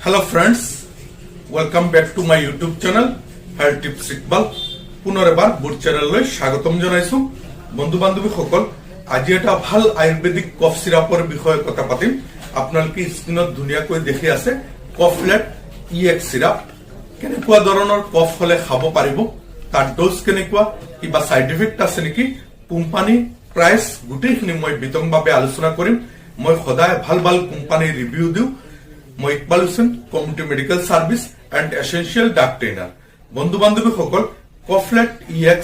Hello friends, welcome back to my YouTube channel health tips Iqbal. पुनर एबार मोर channel स्वागतम जानाइছো। बंधु बान्धवी सकल, आज এটা ভাল আয়ুর্বেদিক কফ সিৰাপৰ বিষয়ে কথা পাতিম। আপোনালোকে স্ক্ৰিনত ধুনীয়াকৈ দেখি আছে কফলেট EX সিৰাপ। কেনেকুৱা ধৰণৰ কফ হলে খাব পাৰিব, তাৰ ডোজ কেনেকুৱা, কিবা সাইড ইফেক্ট আছে নেকি, কোম্পানী প্ৰাইস গোটেইখিনি মই বিতংভাৱে আলোচনা কৰিম। মই সদায় ভাল ভাল কোম্পানীৰ ৰিভিউ দিও। মই Iqbal Hussain, community medical service and essential ডাক ট্রেনার। বন্ধু বান্ধবী সকল, কফলেট EX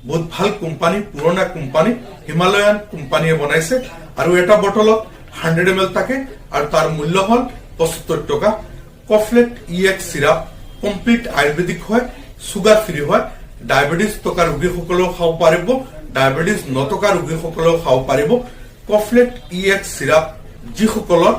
বহুত ভাল কোম্পানী, পুরোনা কোম্পানী, হিমালয়ান কোম্পানীয়ে বনাইছে আৰু এটা বটলত 100 ml থাকে আৰু তাৰ মূল্য হল 75 টকা। কফলেট EX সিৰাপ কমপ্লিট আয়ুৰ্বেদিক হয়, সুগাৰ ফ্ৰি হয়। ডায়াবেটিস থকা ৰোগীসকলেও খাব পাৰিব, ডায়াবেটিস নথকা ৰোগীসকলেও খাব পাৰিব। কফলেট EX সিৰাপ যিসকলৰ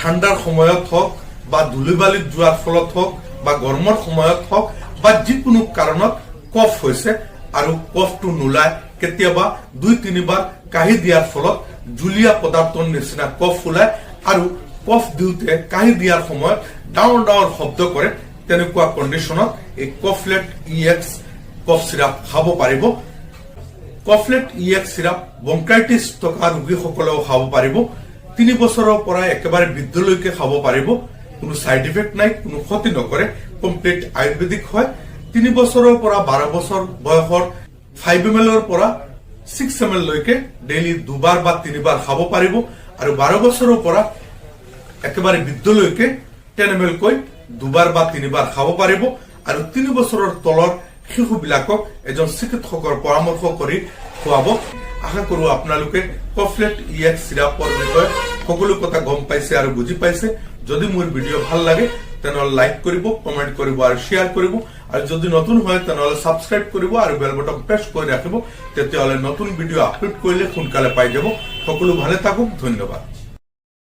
ঠান্ডাৰ সময়ত হওক বা ধুলিবালিত যোৱাৰ ফলত হওক বা গৰমৰ সময়ত হওক বা যিকোনো কাৰণত কফ হৈছে আৰু কফটো নোলায়, কেতিয়াবা 2-3 বাৰ কাহি দিয়াৰ ফলত জুলীয়া পদাৰ্থৰ নিচিনা কফ ওলায় আৰু কফ দিওঁতে কাহি দিয়াৰ সময়ত ডাঙৰ ডাঙৰ শব্দ কৰে, তেনেকুৱা কণ্ডিশ্যনত এই কফলেট EX কফ সিৰাপ খাব পাৰিব। কফলেট EX সিৰাপ ব্ৰংকাইটিছ থকা ৰোগীসকলেও খাব পাৰিব। 3 বছৰৰ পৰা একেবাৰে বৃদ্ধলৈকে খাব পাৰিব। কোনো সাইড ইফেক্ট নাই, কোনো ক্ষতি নকৰে, কমপ্লিট আয়ুৰ্বেদিক হয়। 3 বছৰৰ পৰা 12 বছৰ বয়সৰ 5 ml পৰা 6 ml লৈকে ডেইলি 2 বাৰ বা 3 বাৰ খাব পাৰিব আৰু 12 বছৰৰ পৰা একেবাৰে বৃদ্ধলৈকে 10 ml কৈ 2 বাৰ বা 3 বাৰ খাব পাৰিব আৰু 3 বছৰৰ তলৰ শিশুবিলাকক এজন চিকিৎসকৰ পৰামৰ্শ কৰি খুৱাব। আশা কৰো আপোনালোকে কফলেট EX সিৰাপৰ বিষয়ে সকলো কথা গম পাইছে আৰু বুজি পাইছে। যদি মোৰ ভিডিও ভাল লাগে তেনেহলে লাইক কৰিব, কমেন্ট কৰিব আৰু শেয়াৰ কৰিব আৰু যদি নতুন হয় তেনেহলে সাবস্ক্ৰাইব কৰিব আৰু বেল বটন প্ৰেছ কৰি ৰাখিব। তেতিয়াহলে নতুন ভিডিও আপলোড কৰিলে সোনকালে পাই যাব। সকলো ভালে থাকক, ধন্যবাদ।